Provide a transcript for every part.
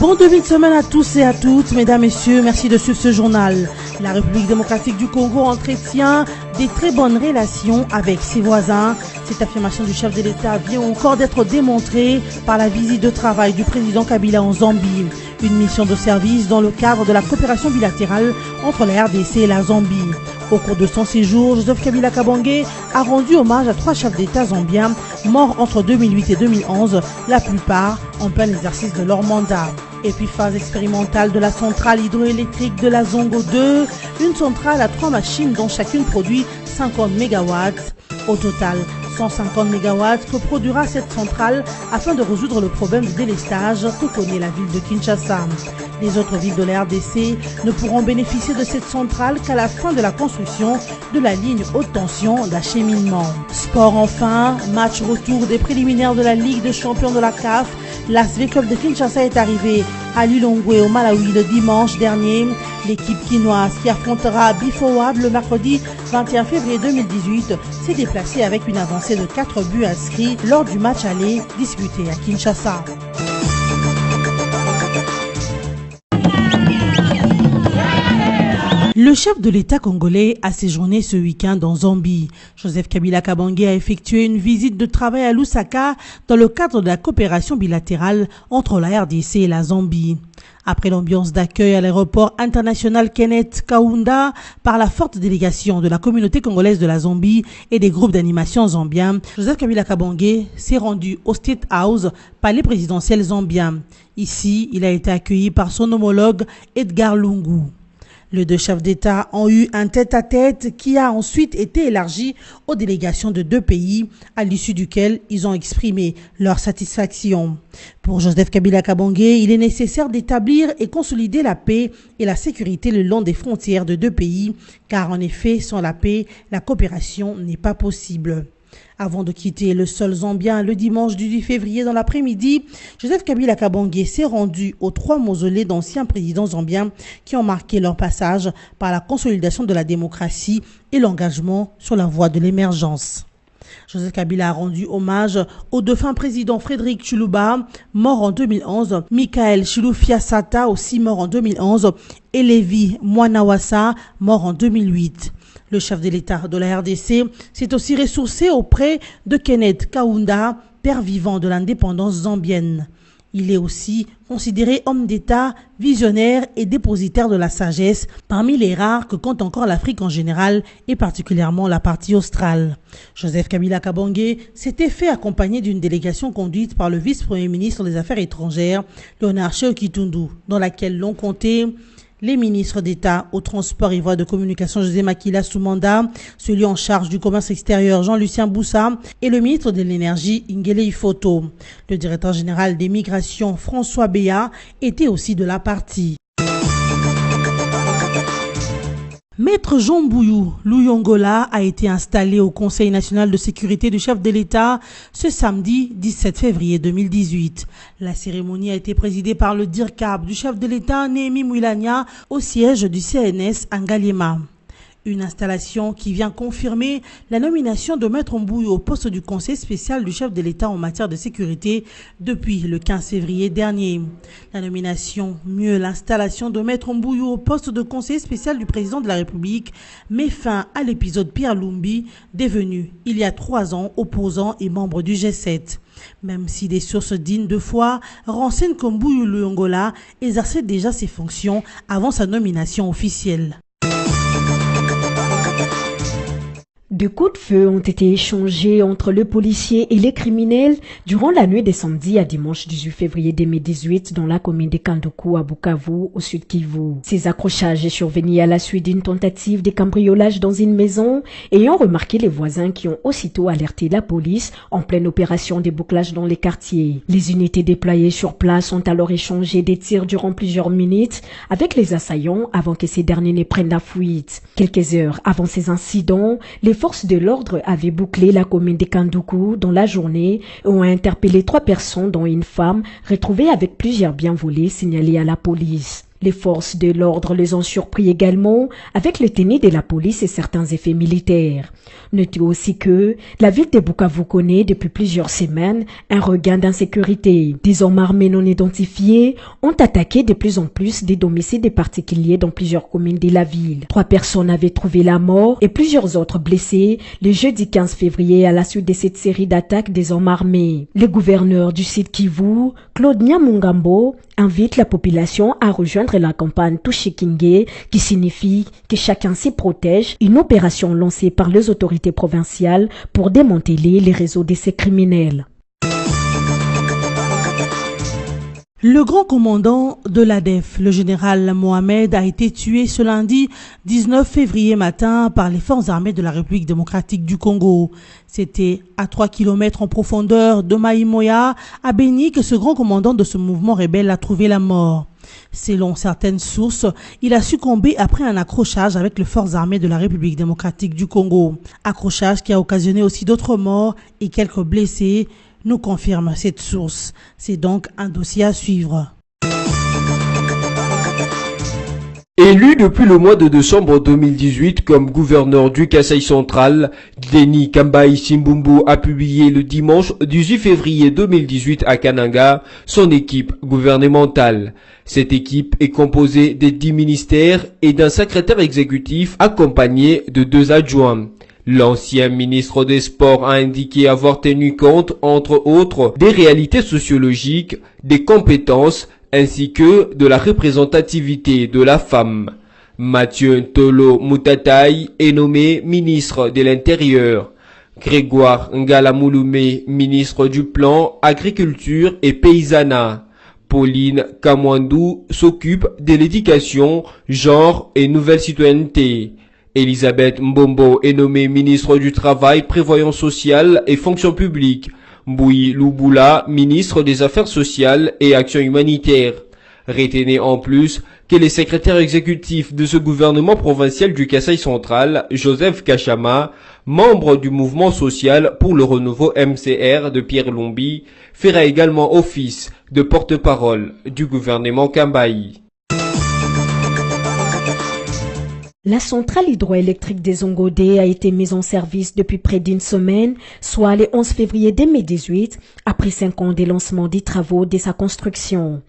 Bon début de semaine à tous et à toutes, mesdames, messieurs, merci de suivre ce journal. La République démocratique du Congo entretient des très bonnes relations avec ses voisins. Cette affirmation du chef de l'État vient encore d'être démontrée par la visite de travail du président Kabila en Zambie. Une mission de service dans le cadre de la coopération bilatérale entre la RDC et la Zambie. Au cours de son séjour, Joseph Kabila Kabange a rendu hommage à 3 chefs d'État zambiens morts entre 2008 et 2011, la plupart en plein exercice de leur mandat. Et puis phase expérimentale de la centrale hydroélectrique de la Zongo 2, une centrale à 3 machines dont chacune produit 50 MW. Au total, 150 MW que produira cette centrale afin de résoudre le problème de délestage que connaît la ville de Kinshasa. Les autres villes de la RDC ne pourront bénéficier de cette centrale qu'à la fin de la construction de la ligne haute tension d'acheminement. Sport enfin, match retour des préliminaires de la Ligue des champions de la CAF. La SV Club de Kinshasa est arrivée à Lilongwe au Malawi le dimanche dernier. L'équipe quinoise qui affrontera Bifowab le mercredi 21 février 2018 s'est déplacée avec une avancée de 4 buts inscrits lors du match aller disputé à Kinshasa. Le chef de l'État congolais a séjourné ce week-end en Zambie. Joseph Kabila Kabange a effectué une visite de travail à Lusaka dans le cadre de la coopération bilatérale entre la RDC et la Zambie. Après l'ambiance d'accueil à l'aéroport international Kenneth Kaunda par la forte délégation de la communauté congolaise de la Zambie et des groupes d'animation zambiens, Joseph Kabila Kabange s'est rendu au State House, palais présidentiel zambien. Ici, il a été accueilli par son homologue Edgar Lungu. Les 2 chefs d'État ont eu un tête-à-tête qui a ensuite été élargi aux délégations de 2 pays, à l'issue duquel ils ont exprimé leur satisfaction. Pour Joseph Kabila Kabange, il est nécessaire d'établir et consolider la paix et la sécurité le long des frontières de 2 pays, car en effet, sans la paix, la coopération n'est pas possible. Avant de quitter le sol zambien le dimanche du 10 février dans l'après-midi, Joseph Kabila Kabange s'est rendu aux 3 mausolées d'anciens présidents zambiens qui ont marqué leur passage par la consolidation de la démocratie et l'engagement sur la voie de l'émergence. Joseph Kabila a rendu hommage au défunt président Frédéric Chuluba, mort en 2011, Michael Chilufiasata, aussi mort en 2011, et Lévi Mwanawasa, mort en 2008. Le chef de l'État de la RDC s'est aussi ressourcé auprès de Kenneth Kaunda, père vivant de l'indépendance zambienne. Il est aussi considéré homme d'État, visionnaire et dépositaire de la sagesse, parmi les rares que compte encore l'Afrique en général et particulièrement la partie australe. Joseph Kabila Kabange s'était fait accompagner d'une délégation conduite par le vice-premier ministre des Affaires étrangères, Léonard Sheokitundu, dans laquelle l'on comptait les ministres d'État au transport et voies de communication José Makila Soumanda, celui en charge du commerce extérieur Jean-Lucien Boussa et le ministre de l'Énergie Ngele Ifoto. Le directeur général des migrations François Béa était aussi de la partie. Maître Jean Bouyou Luyongola a été installé au Conseil national de sécurité du chef de l'État ce samedi 17 février 2018. La cérémonie a été présidée par le DIRCAB du chef de l'État Néhémie Mouilania au siège du CNS à Ngaliema. Une installation qui vient confirmer la nomination de Maître Bouyou au poste du conseil spécial du chef de l'État en matière de sécurité depuis le 15 février dernier. La nomination, mieux l'installation de Maître Bouyou au poste de conseiller spécial du président de la République met fin à l'épisode Pierre Lumbi, devenu il y a 3 ans opposant et membre du G7. Même si des sources dignes de foi renseignent que Bouyou Luyongola exerçait déjà ses fonctions avant sa nomination officielle. Deux coups de feu ont été échangés entre le policier et les criminels durant la nuit de samedi à dimanche 18 février 2018 dans la commune de Kandokou à Bukavu, au sud Kivu. Ces accrochages survenus à la suite d'une tentative de cambriolage dans une maison ayant remarqué les voisins qui ont aussitôt alerté la police en pleine opération de bouclage dans les quartiers. Les unités déployées sur place ont alors échangé des tirs durant plusieurs minutes avec les assaillants avant que ces derniers ne prennent la fuite. Quelques heures avant ces incidents, les forces de l'ordre avaient bouclé la commune de Kandokou dans la journée et ont interpellé 3 personnes dont une femme retrouvée avec plusieurs biens volés signalés à la police. Les forces de l'ordre les ont surpris également avec le tenue de la police et certains effets militaires. Notez aussi que la ville de Bukavu connaît depuis plusieurs semaines un regain d'insécurité. Des hommes armés non identifiés ont attaqué de plus en plus des domiciles des particuliers dans plusieurs communes de la ville. 3 personnes avaient trouvé la mort et plusieurs autres blessés le jeudi 15 février à la suite de cette série d'attaques des hommes armés. Le gouverneur du Sud Kivu, Claude Nyamungambo, invite la population à rejoindre la campagne Touchikinge, qui signifie que chacun s'y protège, une opération lancée par les autorités provinciales pour démanteler les réseaux de ces criminels. Le grand commandant de l'ADF, le général Mohamed, a été tué ce lundi 19 février matin par les forces armées de la République démocratique du Congo. C'était à 3 km en profondeur de Maïmoya, à Beni, que ce grand commandant de ce mouvement rebelle a trouvé la mort. Selon certaines sources, il a succombé après un accrochage avec les forces armées de la République démocratique du Congo. Accrochage qui a occasionné aussi d'autres morts et quelques blessés, nous confirme cette source. C'est donc un dossier à suivre. Élu depuis le mois de décembre 2018 comme gouverneur du Kasaï central, Denis Kambaï Simbumbu a publié le dimanche 18 février 2018 à Kananga son équipe gouvernementale. Cette équipe est composée de 10 ministères et d'un secrétaire exécutif accompagné de 2 adjoints. L'ancien ministre des Sports a indiqué avoir tenu compte, entre autres, des réalités sociologiques, des compétences, ainsi que de la représentativité de la femme. Mathieu Ntolo Mutatai est nommé ministre de l'Intérieur. Grégoire Ngalamouloumé, ministre du Plan, Agriculture et Paysanat. Pauline Kamwandou s'occupe de l'éducation, genre et nouvelle citoyenneté. Elisabeth Mbombo est nommée ministre du Travail, Prévoyance sociale et Fonction publique. Mboui Louboula, ministre des Affaires sociales et Action humanitaire. Retenez en plus que le secrétaire exécutif de ce gouvernement provincial du Kasaï central, Joseph Kachama, membre du mouvement social pour le renouveau MCR de Pierre Lombi, fera également office de porte-parole du gouvernement Kambaï. La centrale hydroélectrique des Zongodé a été mise en service depuis près d'une semaine, soit le 11 février 2018, après 5 ans de lancement des travaux de sa construction.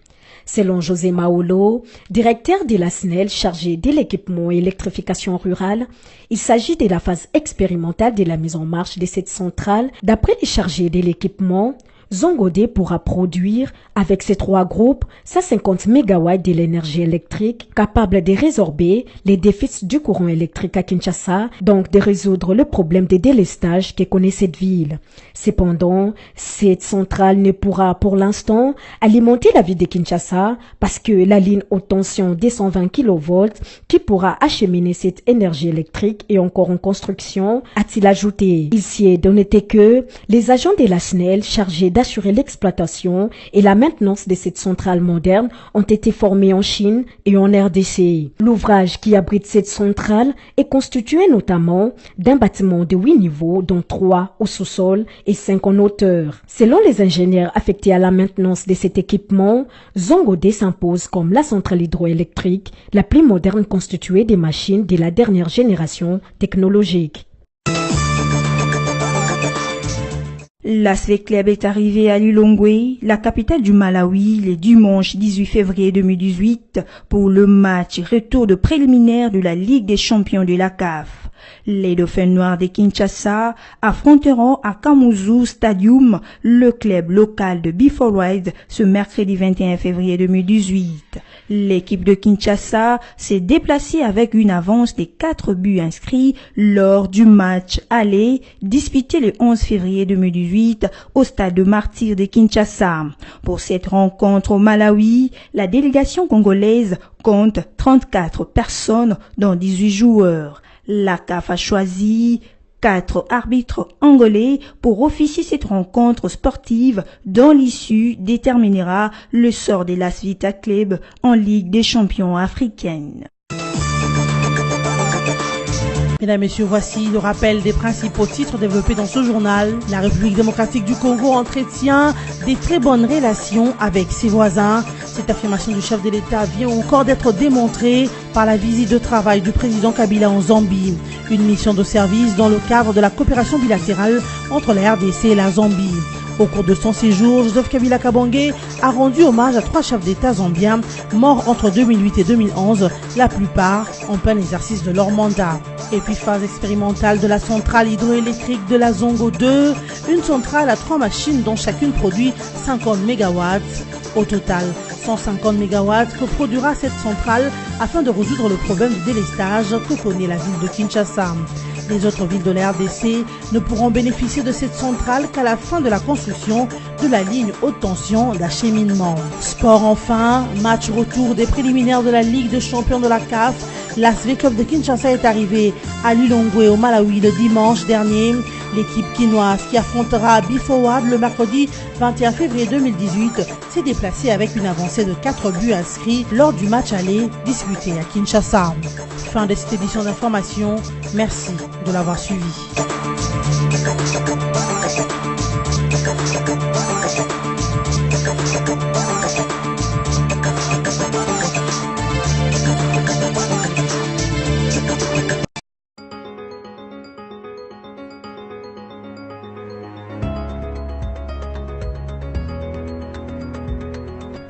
Selon José Maolo, directeur de la SNEL chargé de l'équipement et électrification rurale, il s'agit de la phase expérimentale de la mise en marche de cette centrale. D'après les chargés de l'équipement, Zongodé pourra produire, avec ces 3 groupes, 150 MW de l'énergie électrique capable de résorber les déficits du courant électrique à Kinshasa, donc de résoudre le problème de délestage que connaît cette ville. Cependant, cette centrale ne pourra pour l'instant alimenter la ville de Kinshasa parce que la ligne haute tension des 120 kV qui pourra acheminer cette énergie électrique est encore en construction, a-t-il ajouté. Il s'y est donné que les agents de la SNEL chargés d'assurer l'exploitation et la maintenance de cette centrale moderne ont été formés en Chine et en RDC. L'ouvrage qui abrite cette centrale est constitué notamment d'un bâtiment de 8 niveaux, dont 3 au sous-sol et 5 en hauteur. Selon les ingénieurs affectés à la maintenance de cet équipement, Zongodé s'impose comme la centrale hydroélectrique la plus moderne constituée des machines de la dernière génération technologique. L'Asvé Club est arrivé à Lilongwe, la capitale du Malawi, le dimanche 18 février 2018 pour le match retour de préliminaire de la Ligue des champions de la CAF. Les Dauphins Noirs de Kinshasa affronteront à Kamuzu Stadium le club local de Biforwide ce mercredi 21 février 2018. L'équipe de Kinshasa s'est déplacée avec une avance des 4 buts inscrits lors du match aller disputé le 11 février 2018 au stade de Martyrs de Kinshasa. Pour cette rencontre au Malawi, la délégation congolaise compte 34 personnes dont 18 joueurs. La CAF a choisi 4 arbitres angolais pour officier cette rencontre sportive dont l'issue déterminera le sort de l'As Vita Club en Ligue des champions africaine. Mesdames, Messieurs, voici le rappel des principaux titres développés dans ce journal. La République démocratique du Congo entretient des très bonnes relations avec ses voisins. Cette affirmation du chef de l'État vient encore d'être démontrée par la visite de travail du président Kabila en Zambie. Une mission de service dans le cadre de la coopération bilatérale entre la RDC et la Zambie. Au cours de son séjour, Joseph Kabila Kabange a rendu hommage à 3 chefs d'État zambiens morts entre 2008 et 2011, la plupart en plein exercice de leur mandat. Et puis phase expérimentale de la centrale hydroélectrique de la Zongo 2, une centrale à 3 machines dont chacune produit 50 MW. Au total, 150 MW que produira cette centrale afin de résoudre le problème de délestage que connaît la ville de Kinshasa. Les autres villes de la RDC ne pourront bénéficier de cette centrale qu'à la fin de la construction de la ligne haute tension d'acheminement. Sport enfin, match retour des préliminaires de la Ligue des champions de la CAF. L'ASV Club de Kinshasa est arrivé à Lilongwe au Malawi le dimanche dernier. L'équipe quinoise qui affrontera Bifowad le mercredi 21 février 2018 s'est déplacée avec une avancée de 4 buts inscrits lors du match aller disputé à Kinshasa. Fin de cette édition d'information. Merci de l'avoir suivi.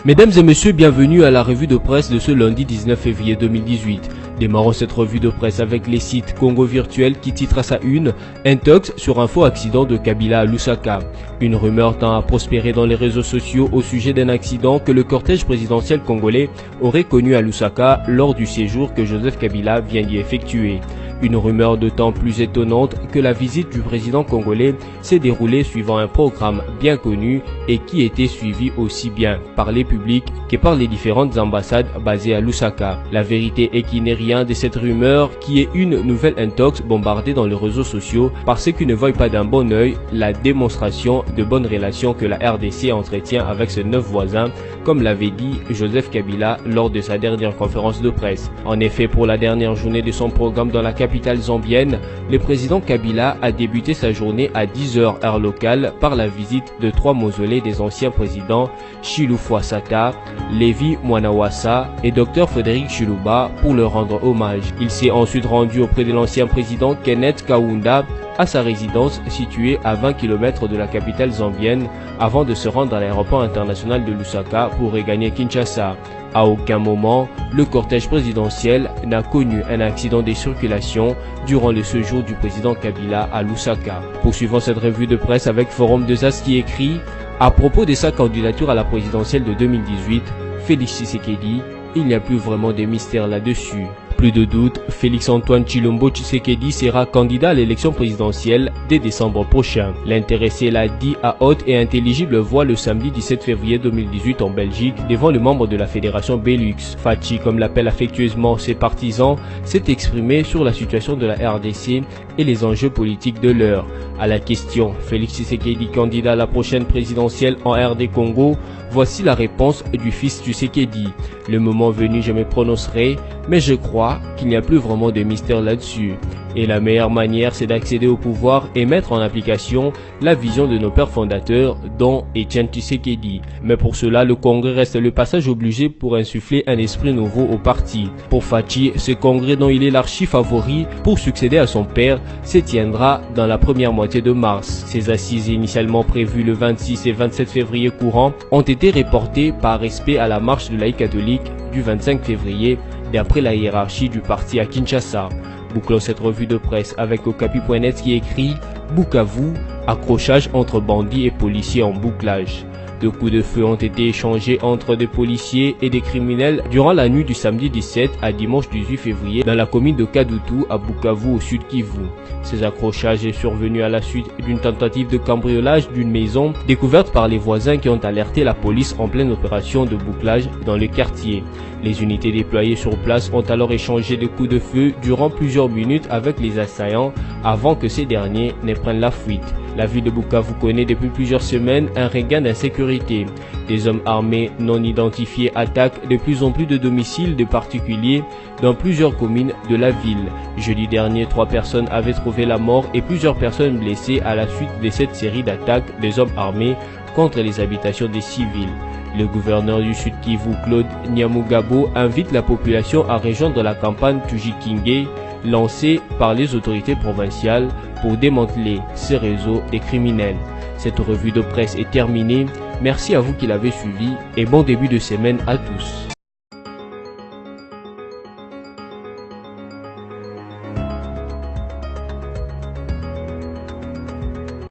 Mesdames et messieurs, bienvenue à la revue de presse de ce lundi 19 février 2018. Démarrons cette revue de presse avec les sites Congo Virtuel qui titre à sa une « Intox sur un faux accident de Kabila à Lusaka ». Une rumeur tend à prospérer dans les réseaux sociaux au sujet d'un accident que le cortège présidentiel congolais aurait connu à Lusaka lors du séjour que Joseph Kabila vient d'y effectuer. Une rumeur d'autant plus étonnante que la visite du président congolais s'est déroulée suivant un programme bien connu et qui était suivi aussi bien par les publics que par les différentes ambassades basées à Lusaka. La vérité est qu'il n'est rien de cette rumeur qui est une nouvelle intox bombardée dans les réseaux sociaux par ceux qui ne voient pas d'un bon œil la démonstration de bonnes relations que la RDC entretient avec ses 9 voisins, comme l'avait dit Joseph Kabila lors de sa dernière conférence de presse. En effet, pour la dernière journée de son programme dans la capitale zambienne, le président Kabila a débuté sa journée à 10h heure locale par la visite de 3 mausolées des anciens présidents Chilufwa Sata, Lévi Mwanawasa et Dr Frédéric Chiluba pour leur rendre hommage. Il s'est ensuite rendu auprès de l'ancien président Kenneth Kaunda à sa résidence située à 20 km de la capitale zambienne avant de se rendre à l'aéroport international de Lusaka pour regagner Kinshasa. À aucun moment, le cortège présidentiel n'a connu un accident de circulation durant le séjour du président Kabila à Lusaka. Poursuivons cette revue de presse avec Forum 2As qui écrit « À propos de sa candidature à la présidentielle de 2018, Félix Tshisekedi, il n'y a plus vraiment de mystère là-dessus. » Plus de doute, Félix-Antoine Tshilombo Tshisekedi sera candidat à l'élection présidentielle dès décembre prochain. L'intéressé l'a dit à haute et intelligible voix le samedi 17 février 2018 en Belgique devant le membre de la fédération Belux. Fachi, comme l'appellent affectueusement ses partisans, s'est exprimé sur la situation de la RDC et les enjeux politiques de l'heure. À la question « Félix Tshisekedi candidat à la prochaine présidentielle en RD Congo ?» Voici la réponse du fils Tshisekedi. « Le moment venu, je me prononcerai, mais je crois qu'il n'y a plus vraiment de mystère là-dessus. Et la meilleure manière, c'est d'accéder au pouvoir et mettre en application la vision de nos pères fondateurs, dont Etienne Tshisekedi. Mais pour cela, le congrès reste le passage obligé pour insuffler un esprit nouveau au parti. Pour Fachi, ce congrès dont il est l'archi-favori pour succéder à son père se tiendra dans la première moitié de mars. Ces assises initialement prévues le 26 et 27 février courant ont été reportées par respect à la marche de laïcs catholiques du 25 février, d'après la hiérarchie du parti à Kinshasa. Bouclons cette revue de presse avec Okapi.net qui écrit « Bukavu, accrochage entre bandits et policiers en bouclage ». 2 coups de feu ont été échangés entre des policiers et des criminels durant la nuit du samedi 17 à dimanche 18 février dans la commune de Kadutu à Bukavu au sud Kivu. Ces accrochages sont survenus à la suite d'une tentative de cambriolage d'une maison découverte par les voisins qui ont alerté la police en pleine opération de bouclage dans le quartier. Les unités déployées sur place ont alors échangé des coups de feu durant plusieurs minutes avec les assaillants avant que ces derniers ne prennent la fuite. La ville de Bukavu connaît depuis plusieurs semaines un regain d'insécurité. Des hommes armés non identifiés attaquent de plus en plus de domiciles de particuliers dans plusieurs communes de la ville. Jeudi dernier, 3 personnes avaient trouvé la mort et plusieurs personnes blessées à la suite de cette série d'attaques des hommes armés contre les habitations des civils. Le gouverneur du Sud Kivu, Claude Nyamugabo, invite la population à rejoindre la campagne Tujikinge lancée par les autorités provinciales pour démanteler ces réseaux des criminels. Cette revue de presse est terminée. Merci à vous qui l'avez suivi et bon début de semaine à tous.